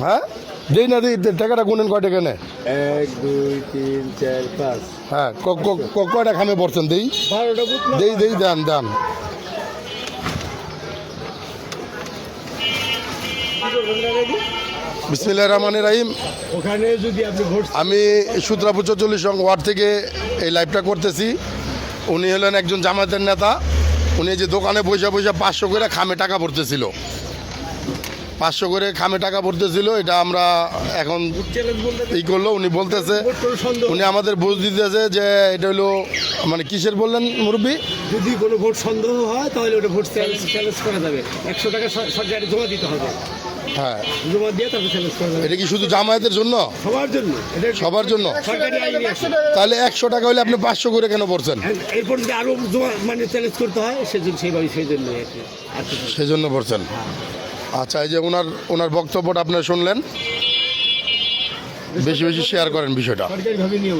হ্যাঁ যেই না দিই টাকাটা গুনেন কয় টাকা নেয়? 1 2 3 4 5 হ্যাঁ কয়টা খামে পড়ছেন দেই 12টা বুথ না দেই দেন দেন। বিসমিল্লাহির রহমানির রহিম। ওখানে যদি আপনি ভোট আমি সূত্রাপুর 44 নং ওয়ার্ড থেকে এই লাইভটা করতেছি। উনি হলেন একজন জামায়াতের নেতা। উনি যে দোকানে বসে 500 করে খামে টাকা ভরতেছিল, 500 করে খামে টাকা ভরতেছিল। এটা আমরা এখন চ্যালেঞ্জ বলতে এই করলো। উনি বলতেছে, ভোট কোনো সন্দেহ উনি আমাদের বুঝ দিতেছে যে এটা হলো মানে কিসের বললেন মুরব্বী? যদি কোনো ভোট সন্দেহ হয় তাহলে ওটা ভোট চ্যালেঞ্জ করা যাবে। 100 টাকা সরকারি জমা দিতে হবে, হ্যাঁ জমা দিয়ে তারপর চ্যালেঞ্জ করা যাবে এটা কি শুধু জামায়াতের জন্য? সবার জন্য। এটা সবার জন্য? সরকারি আইনই আছে। তাহলে 100 টাকা হলে আপনি 500 করে কেন পড়ছেন? এরপর যদি আরো জমা মানে চ্যালেঞ্জ করতে হয় সেজন্য সেই জন্য আর কি। আর কিছু না। সেজন্য পড়ছেন। আচ্ছা, এই যে ওনার বক্তব্যটা আপনারা শুনলেন। বেশি বেশি শেয়ার করেন বিষয়টা। সরকারিভাবে নিয়ম